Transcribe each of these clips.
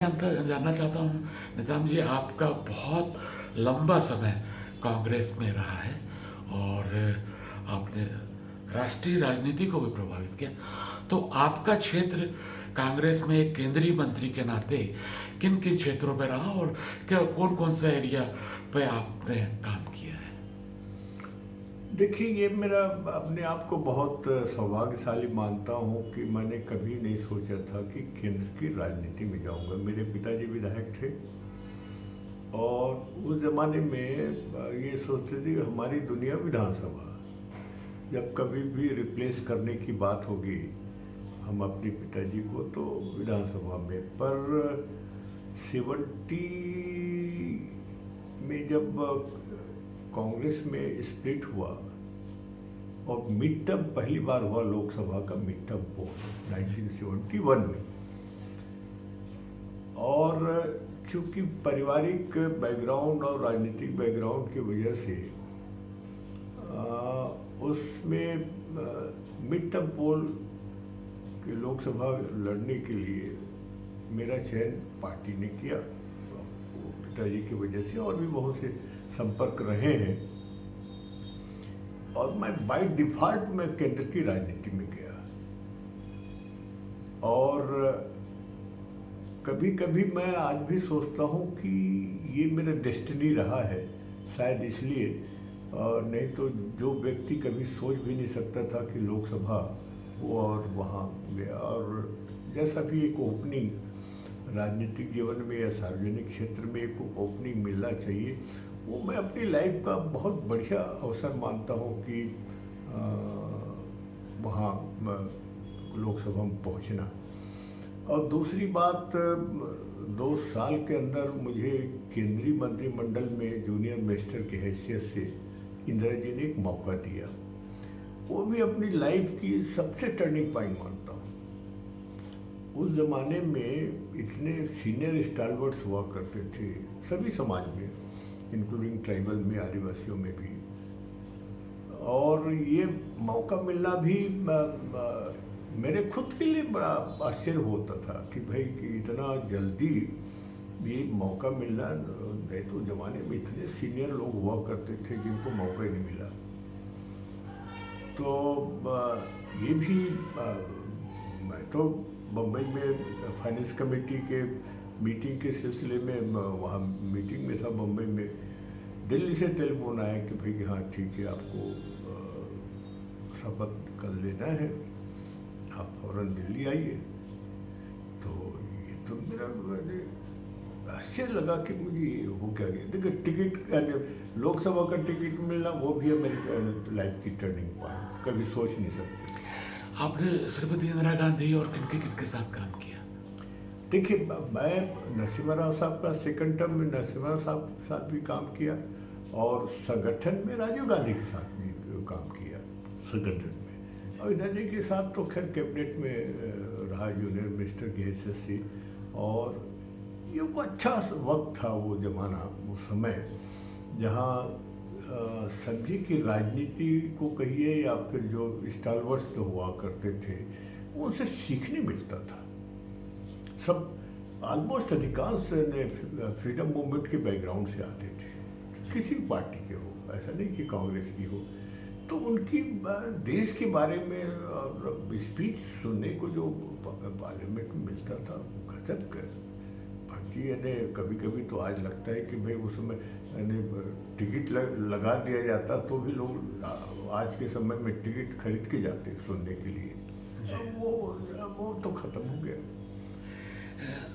जानना चाहता हूँ निजाम जी, आपका बहुत लंबा समय कांग्रेस में रहा है और आपने राष्ट्रीय राजनीति को भी प्रभावित किया। तो आपका क्षेत्र कांग्रेस में एक केंद्रीय मंत्री के नाते किन किन क्षेत्रों में रहा और क्या कौन कौन सा एरिया पे आपने काम किया है? देखिए, ये मेरा अपने आप को बहुत सौभाग्यशाली मानता हूँ कि मैंने कभी नहीं सोचा था कि केंद्र की राजनीति में जाऊँगा। मेरे पिताजी विधायक थे और उस ज़माने में ये सोचते थे कि हमारी दुनिया विधानसभा, जब कभी भी रिप्लेस करने की बात होगी हम अपने पिताजी को, तो विधानसभा में। पर 70 में जब कांग्रेस में स्प्लिट हुआ और मिड टर्म पहली बार हुआ, लोकसभा का मिड टर्म पोल 1971 में, और चूंकि पारिवारिक बैकग्राउंड और राजनीतिक बैकग्राउंड की वजह से उसमें मिड टर्म पोल के लोकसभा लड़ने के लिए मेरा चयन पार्टी ने किया। पिताजी की वजह से और भी बहुत से संपर्क रहे हैं और मैं बाय डिफॉल्ट में केंद्र की राजनीति में गया। और कभी कभी मैं आज भी सोचता हूँ कि ये मेरा डेस्टिनी रहा है, शायद इसलिए। और नहीं तो जो व्यक्ति कभी सोच भी नहीं सकता था कि लोकसभा वो, और वहाँ गया। और जैसा भी एक ओपनिंग राजनीतिक जीवन में या सार्वजनिक क्षेत्र में एक ओपनिंग मिलना चाहिए, वो मैं अपनी लाइफ का बहुत बढ़िया अवसर मानता हूँ कि वहाँ लोकसभा में पहुँचना। और दूसरी बात, 2 साल के अंदर मुझे केंद्रीय मंत्रिमंडल में जूनियर मिनिस्टर की हैसियत से इंदिरा जी ने एक मौका दिया। वो भी अपनी लाइफ की सबसे टर्निंग पॉइंट मानता हूँ। उस ज़माने में इतने सीनियर स्टालवर्ड्स हुआ करते थे सभी समाज में, इंक्लूडिंग ट्राइबल में, आदिवासियों में भी। और ये मौका मिलना भी मेरे खुद के लिए बड़ा आश्चर्य होता था कि भाई कि इतना जल्दी ये मौका मिलना। नहीं तो ज़माने में इतने सीनियर लोग हुआ करते थे जिनको मौका ही नहीं मिला। तो ये भी मैं तो बम्बई में फाइनेंस कमेटी के मीटिंग के सिलसिले में वहाँ मीटिंग में था बम्बई में। दिल्ली से टेलीफोन आया कि भाई कि हाँ ठीक है, आपको शपथ कर लेना है, आप फौरन दिल्ली आइए। तो ये तो मेरा आश्चर्य लगा कि मुझे हो क्या गया। देखिए, टिकट, लोकसभा का टिकट मिलना वो भी है मेरी लाइफ की टर्निंग पॉइंट, कभी सोच नहीं सकते। आपने श्रीमती इंदिरा गांधी और किन के साथ काम किया? देखिए, मैं नरसिम्हा राव साहब का सेकंड टर्म में नरसिम्हा राव साहब के साथ भी काम किया और संगठन में राजीव गांधी के साथ भी काम किया संगठन में। और इंदिरा जी के साथ तो खैर कैबिनेट में रहा जूनियर मिनिस्टर की हैसियत से। और ये वो अच्छा वक्त था, वो ज़माना, वो समय, जहाँ समझिए कि राजनीति को कहिए या फिर जो स्टालवर्ड्स जो हुआ करते थे उनसे सीखने मिलता था। सब ऑलमोस्ट अधिकांश ने फ्रीडम मूवमेंट के बैकग्राउंड से आते थे, किसी भी पार्टी के हो, ऐसा नहीं कि कांग्रेस की हो। तो उनकी देश के बारे में स्पीच सुनने को जो पार्लियामेंट में मिलता था, गजब कर भर्ती। यानी कभी कभी तो आज लगता है कि भाई उस समय टिकट लगा दिया जाता तो भी लोग आज के समय में टिकट खरीद के जाते सुनने के लिए। वो तो खत्म हो गया।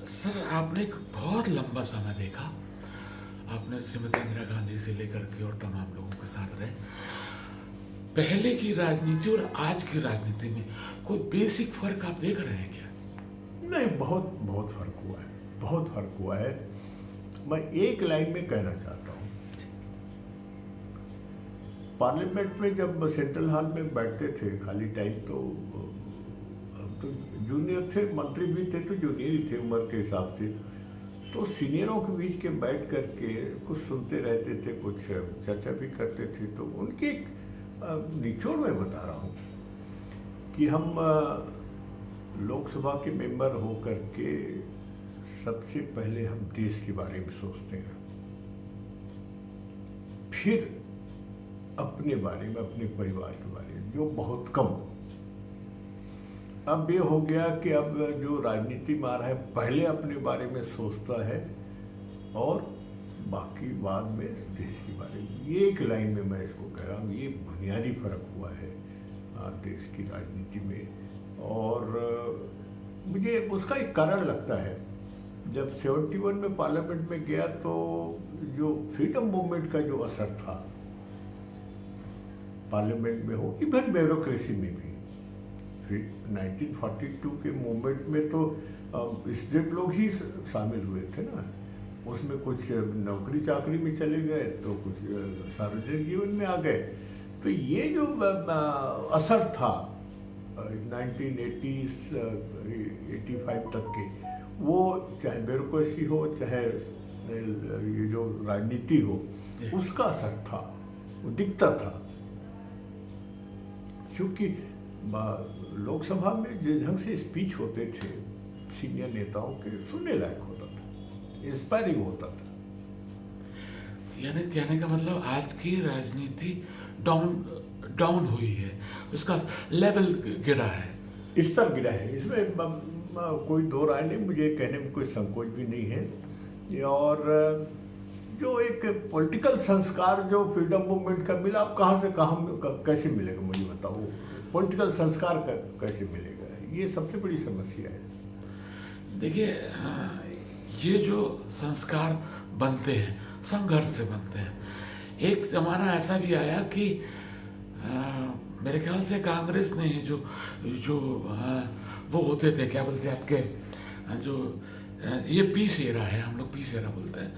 सर, आपने एक बहुत लंबा समय देखा। आपने श्रीमती इंदिरा गांधी से लेकर के और तमाम लोगों के साथ रहे। पहले की राजनीति और आज की राजनीति में कोई बेसिक फर्क आप देख रहे हैं क्या? नहीं, बहुत बहुत फर्क हुआ है, बहुत फर्क हुआ है। मैं एक लाइन में कहना चाहता हूँ, पार्लियामेंट में जब सेंट्रल हॉल में बैठते थे खाली टाइम, तो जूनियर थे, मंत्री भी थे तो जूनियर ही थे उम्र के हिसाब से। तो सीनियरों के बीच के बैठ करके कुछ सुनते रहते थे, कुछ चर्चा भी करते थे। तो उनकी एक निचोड़ में बता रहा हूँ कि हम लोकसभा के मेंबर हो करके सबसे पहले हम देश के बारे में सोचते हैं, फिर अपने बारे में, अपने परिवार के बारे में, जो बहुत कम। अब ये हो गया कि अब जो राजनीति में आ रहा है पहले अपने बारे में सोचता है और बाकी बाद में देश के बारे में। ये एक लाइन में मैं इसको कह रहा हूँ, ये बुनियादी फर्क हुआ है देश की राजनीति में। और मुझे उसका एक कारण लगता है, जब 71 में पार्लियामेंट में गया तो जो फ्रीडम मूवमेंट का जो असर था पार्लियामेंट में हो, इवन ब्यूरोक्रेसी में भी, फिर 1942 के मूवमेंट में तो स्टेट लोग ही शामिल हुए थे ना, उसमें कुछ नौकरी चाकरी में चले गए तो कुछ सार्वजनिक जीवन में आ गए। तो ये जो असर था 1980s 85 तक के, वो चाहे ब्यूरोक्रेसी हो चाहे ये जो राजनीति हो, उसका असर था, वो दिखता था। क्योंकि लोकसभा में जिस ढंग से स्पीच होते थे सीनियर नेताओं के, सुनने लायक होता था, इंस्पायरिंग होता था। यानी कहने का मतलब आज की राजनीति डाउन हुई है, उसका लेवल गिरा है, स्तर गिरा है, इसमें कोई दो राय नहीं, मुझे कहने में कोई संकोच भी नहीं है। और जो एक पॉलिटिकल संस्कार जो फ्रीडम मूवमेंट का मिला, अब कहाँ से कहाँ कैसे मिलेगा मुझे बताओ, पॉलिटिकल संस्कार कैसे मिलेगा, ये सबसे बड़ी समस्या है। देखिए, ये जो संस्कार बनते हैं संघर्ष से बनते हैं। एक जमाना ऐसा भी आया कि मेरे ख्याल से कांग्रेस ने जो वो होते थे, क्या बोलते हैं आपके, जो ये पीस एरा है, हम लोग पीस एरा बोलते हैं,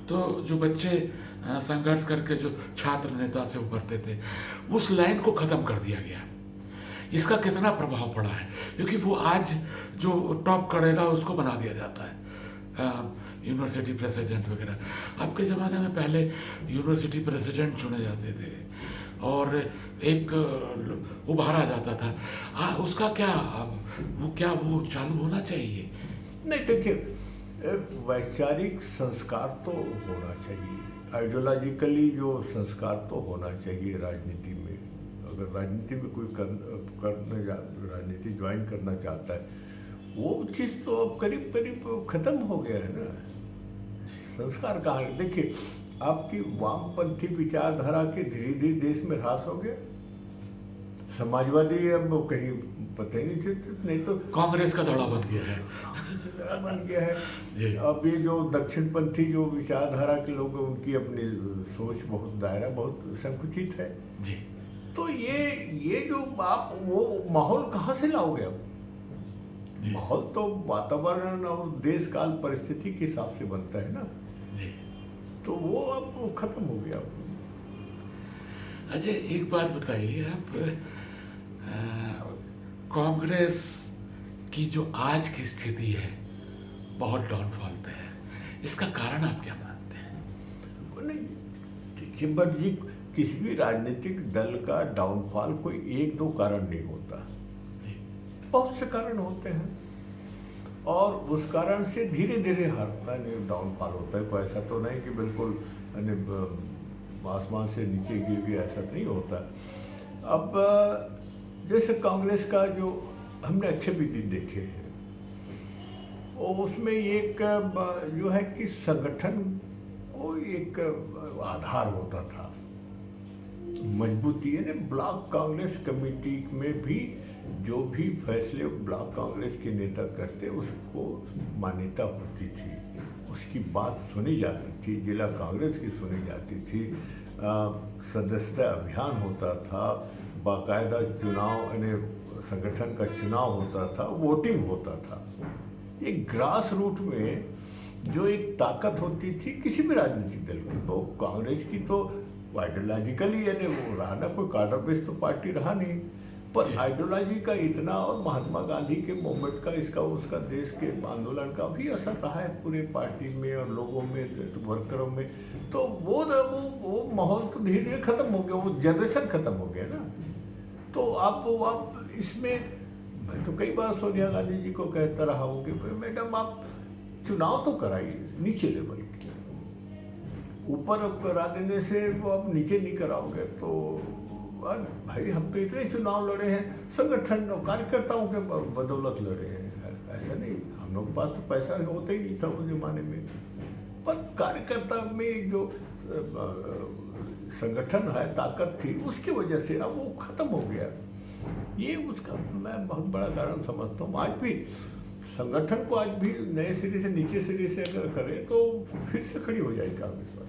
तो जो बच्चे संघर्ष करके जो छात्र नेता से उभरते थे, उस लाइन को ख़त्म कर दिया गया। इसका कितना प्रभाव पड़ा है, क्योंकि वो आज जो टॉप करेगा उसको बना दिया जाता है, यूनिवर्सिटी प्रेसिडेंट वगैरह। अब के ज़माने में पहले यूनिवर्सिटी प्रेसिडेंट चुने जाते थे और एक उभारा जाता था। उसका क्या वो चालू होना चाहिए? नहीं, देखिए, वैचारिक संस्कार तो होना चाहिए, आइडियोलॉजिकली जो संस्कार तो होना चाहिए राजनीति में। अगर राजनीति में कोई राजनीति ज्वाइन करना चाहता है, वो चीज़ तो अब करीब करीब खत्म हो गया है ना। संस्कार कहाँ है? देखिए, आपकी वामपंथी विचारधारा के धीरे धीरे देश में ह्रास हो गया। समाजवादी अब कहीं पता ही नहीं तो कांग्रेस का दौड़ा बन गया है, बन गया है। अब ये जो दक्षिणपंथी जो विचारधारा के लोग हैं, उनकी अपनी सोच बहुत, दायरा बहुत संकुचित है जी। तो ये जो आप वो माहौल कहाँ से लाओगे? अब माहौल तो वातावरण और देश काल परिस्थिति के हिसाब से बनता है ना जी। तो वो अब खत्म हो गया। अच्छा, एक बात बताइए आप, कांग्रेस की जो आज की स्थिति है बहुत डाउनफॉल पे है, इसका कारण आप क्या मानते हैं? नहीं, देखिए बट जी, किसी भी राजनीतिक दल का डाउनफॉल कोई एक दो कारण नहीं होता, बहुत से कारण होते हैं और उस कारण से धीरे धीरे हर डाउनफॉल होता है। कोई ऐसा तो नहीं कि बिल्कुल आसमान से नीचे गिर गया, ऐसा नहीं होता। अब जैसे कांग्रेस का जो हमने अच्छे भी दिन देखे हैं, और उसमें एक जो है कि संगठन को एक आधार होता था, मजबूती है। ब्लॉक कांग्रेस कमेटी में भी जो भी फैसले ब्लॉक कांग्रेस के नेता करते उसको मान्यता होती थी, उसकी बात सुनी जाती थी, जिला कांग्रेस की सुनी जाती थी, सदस्यता अभियान होता था, बाकायदा चुनाव यानी संगठन का चुनाव होता था, वोटिंग होता था। एक ग्रास रूट में जो एक ताकत होती थी किसी भी राजनीतिक दल की, तो कांग्रेस की तो आइडियोलॉजिकली यानी वो रहा ना, कोई कार्डर बेस्ड तो पार्टी रहा नहीं, पर आइडियोलॉजी का इतना और महात्मा गांधी के मूवमेंट का, इसका उसका देश के आंदोलन का भी असर रहा है पूरे पार्टी में और लोगों में, वर्करों में। तो वो माहौल तो धीरे धीरे खत्म हो गया, वो जनरेशन खत्म हो गया ना। तो आप इसमें, मैं तो कई बार सोनिया गांधी जी को कहता रहा हूँ कि मैडम आप चुनाव तो कराइए नीचे लेवल के, ऊपर करा देने से वो अब नीचे नहीं कराओगे तो भाई हम तो इतने चुनाव लड़े हैं संगठन और कार्यकर्ताओं के बदौलत लड़े हैं, ऐसा नहीं हम लोग के पास तो पैसा होता ही नहीं था उस जमाने में, पर कार्यकर्ता में जो संगठन है ताकत थी उसकी वजह से अब वो खत्म हो गया। ये उसका मैं बहुत बड़ा कारण समझता हूँ। आज भी संगठन को आज भी नए सिरे से नीचे सिरे से अगर करें तो फिर से खड़ी हो जाएगी कांग्रेस।